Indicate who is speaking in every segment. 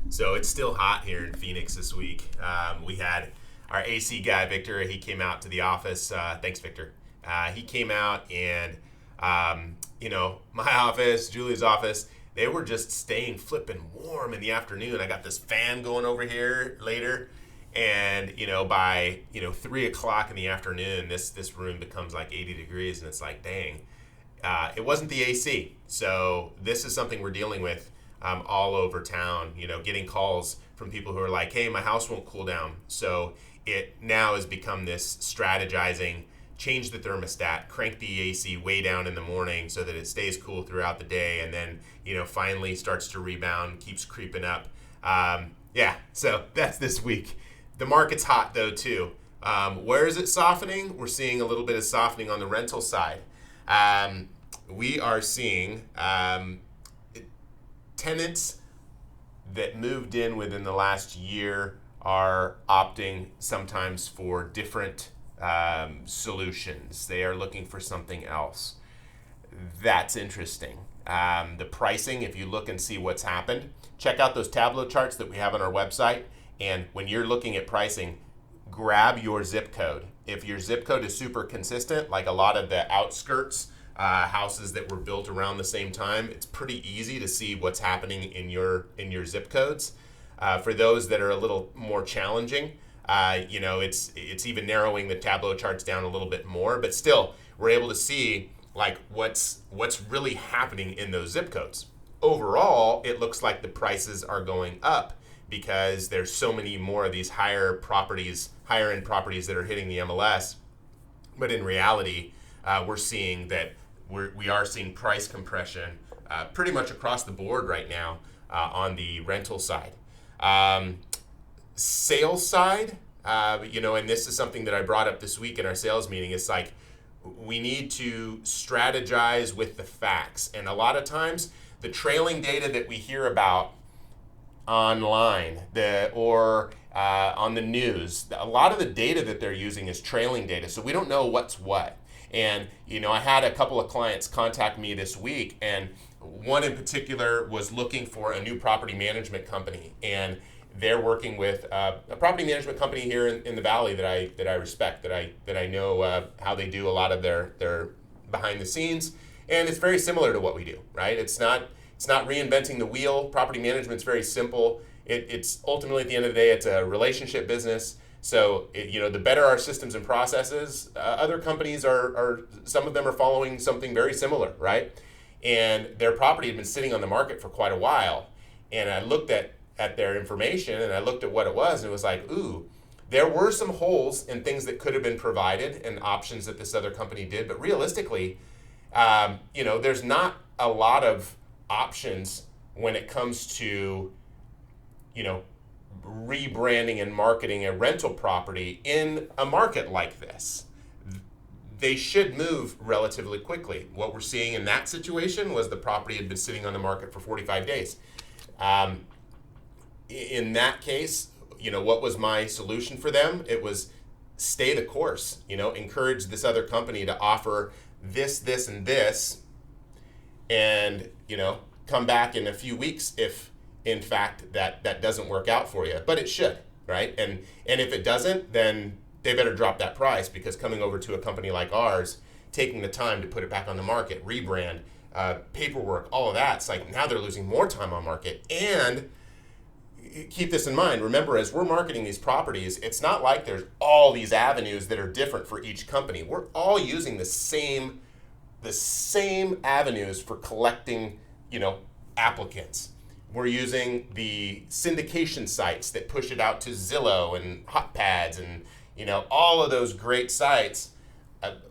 Speaker 1: So it's still hot here in Phoenix this week. We had our AC guy, Victor. He came out to the office. Thanks, Victor. He came out and, my office, Julie's office, they were just staying flipping warm in the afternoon. I got this fan going over here later. And, by, 3 o'clock in the afternoon, this room becomes like 80 degrees. And it's like, dang, it wasn't the AC. So this is something we're dealing with all over town, getting calls from people who are like, hey, my house won't cool down. So it now has become this strategizing, change the thermostat, crank the AC way down in the morning so that it stays cool throughout the day, and then, finally starts to rebound, keeps creeping up. So that's this week. The market's hot though too. Where is it softening? We're seeing a little bit of softening on the rental side. We are seeing tenants that moved in within the last year are opting sometimes for different solutions. They are looking for something else. That's interesting. The pricing, if you look and see what's happened, check out those Tableau charts that we have on our website. And when you're looking at pricing, grab your zip code. If your zip code is super consistent, like a lot of the outskirts, houses that were built around the same time, it's pretty easy to see what's happening in your zip codes. For those that are a little more challenging, it's even narrowing the Tableau charts down a little bit more, but still we're able to see like what's really happening in those zip codes. Overall, it looks like the prices are going up because there's so many more of these higher end properties that are hitting the MLS. But in reality, we're seeing that we are seeing price compression pretty much across the board right now on the rental side. Sales side, and this is something that I brought up this week in our sales meeting. It's like we need to strategize with the facts. And a lot of times the trailing data that we hear about online or on the news, a lot of the data that they're using is trailing data. So we don't know what's what. And, I had a couple of clients contact me this week, and one in particular was looking for a new property management company. And they're working with a property management company here in the Valley that I respect, that I know how they do a lot of their behind the scenes. And it's very similar to what we do, right? It's not reinventing the wheel. Property management's very simple. It's ultimately, at the end of the day, it's a relationship business. So, the better our systems and processes, other companies some of them are following something very similar, right? And their property had been sitting on the market for quite a while. And I looked at their information and I looked at what it was, and it was like, ooh, there were some holes in things that could have been provided and options that this other company did. But realistically, there's not a lot of options when it comes to, rebranding and marketing a rental property in a market like this. They should move relatively quickly. What we're seeing in that situation was the property had been sitting on the market for 45 days. In that case, what was my solution for them? It was stay the course, encourage this other company to offer this, and this, and, come back in a few weeks if, in fact, that doesn't work out for you. But it should, right? And if it doesn't, then they better drop that price, because coming over to a company like ours, taking the time to put it back on the market, rebrand, paperwork, all of that, it's like now they're losing more time on market. And keep this in mind. Remember, as we're marketing these properties, it's not like there's all these avenues that are different for each company. We're all using the same avenues for collecting, applicants. We're using the syndication sites that push it out to Zillow and HotPads and, all of those great sites.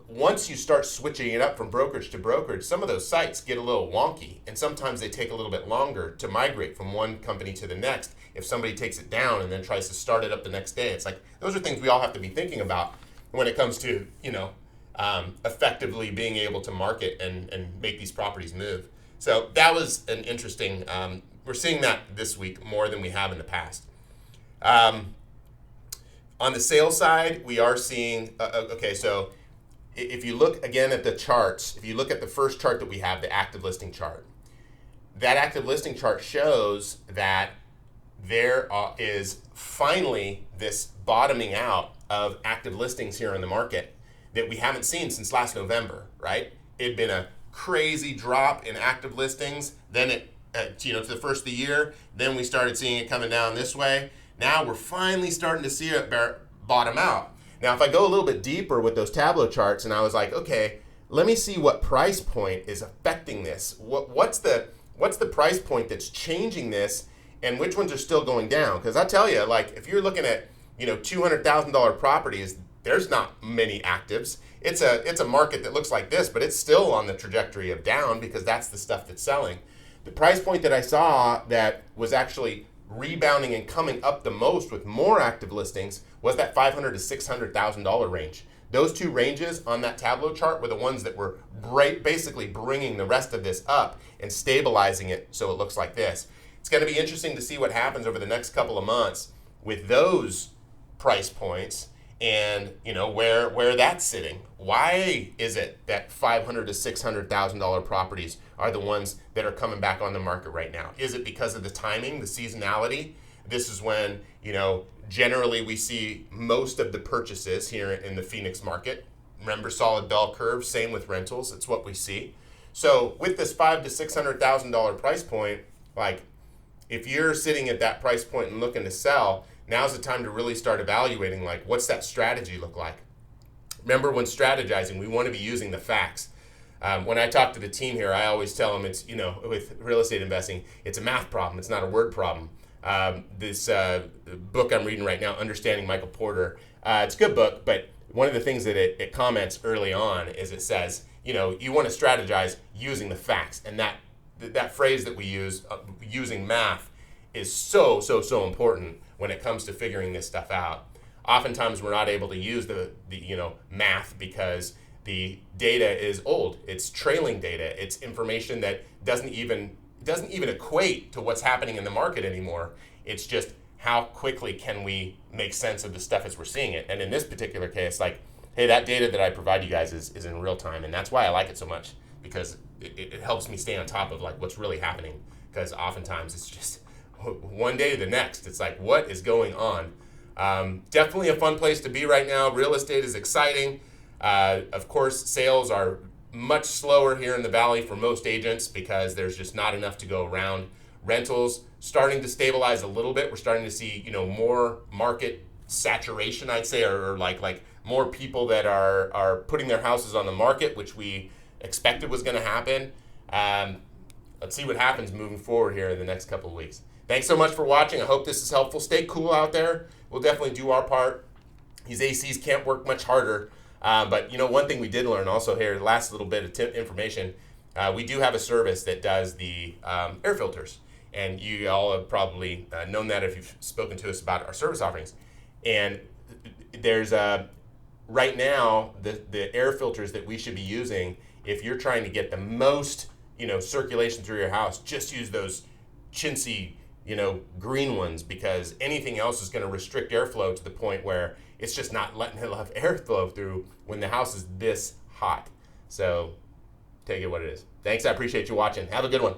Speaker 1: Once you start switching it up from brokerage to brokerage, some of those sites get a little wonky, and sometimes they take a little bit longer to migrate from one company to the next. If somebody takes it down and then tries to start it up the next day, it's like, those are things we all have to be thinking about when it comes to, effectively being able to market and make these properties move. So that was an interesting, we're seeing that this week more than we have in the past. On the sales side, we are seeing, so if you look again at the charts, if you look at the first chart that we have, the active listing chart, that active listing chart shows that there is finally this bottoming out of active listings here in the market that we haven't seen since last November, right? It'd been a crazy drop in active listings. Then it, to the first of the year, then we started seeing it coming down this way. Now we're finally starting to see it bottom out. Now, if I go a little bit deeper with those Tableau charts, and I was like, okay, let me see what price point is affecting this. What's the price point that's changing this, and which ones are still going down? Because I tell you, like, if you're looking at $200,000 properties, there's not many actives. It's a market that looks like this, but it's still on the trajectory of down because that's the stuff that's selling. The price point that I saw that was actually rebounding and coming up the most with more active listings was that $500,000 to $600,000 range. Those two ranges on that Tableau chart were the ones that were basically bringing the rest of this up and stabilizing it so it looks like this. It's going to be interesting to see what happens over the next couple of months with those price points and where that's sitting. Why is it that $500,000 to $600,000 properties are the ones that are coming back on the market right now? Is it because of the timing, the seasonality? This is when generally we see most of the purchases here in the Phoenix market. Remember, solid bell curve, same with rentals. It's what we see. So with this $500,000 to $600,000 price point, like if you're sitting at that price point and looking to sell, now's the time to really start evaluating, like, what's that strategy look like? Remember, when strategizing, we want to be using the facts. When I talk to the team here, I always tell them it's, with real estate investing, it's a math problem. It's not a word problem. This book I'm reading right now, Understanding Michael Porter, it's a good book, but one of the things that it comments early on is it says, you want to strategize using the facts. And that phrase that we use, using math, is so important when it comes to figuring this stuff out. Oftentimes we're not able to use the math because the data is old. It's trailing data. It's information that doesn't even equate to what's happening in the market anymore. It's just how quickly can we make sense of the stuff as we're seeing it. And in this particular case, like, hey, that data that I provide you guys is in real time, and that's why I like it so much, because it helps me stay on top of like what's really happening. Because oftentimes it's just one day to the next. It's like, what is going on? Definitely a fun place to be right now. Real estate is exciting. Of course, sales are much slower here in the Valley for most agents because there's just not enough to go around. Rentals starting to stabilize a little bit. We're starting to see, more market saturation, I'd say, or like more people that are putting their houses on the market, which we expected was going to happen. Let's see what happens moving forward here in the next couple of weeks. Thanks so much for watching. I hope this is helpful. Stay cool out there. We'll definitely do our part. These ACs can't work much harder. But one thing we did learn also here, last little bit of information, we do have a service that does the air filters. And you all have probably known that if you've spoken to us about our service offerings. And there's right now, the air filters that we should be using, if you're trying to get the most circulation through your house, just use those chintzy green ones, because anything else is going to restrict airflow to the point where it's just not letting enough airflow through when the house is this hot. So take it what it is. Thanks. I appreciate you watching. Have a good one.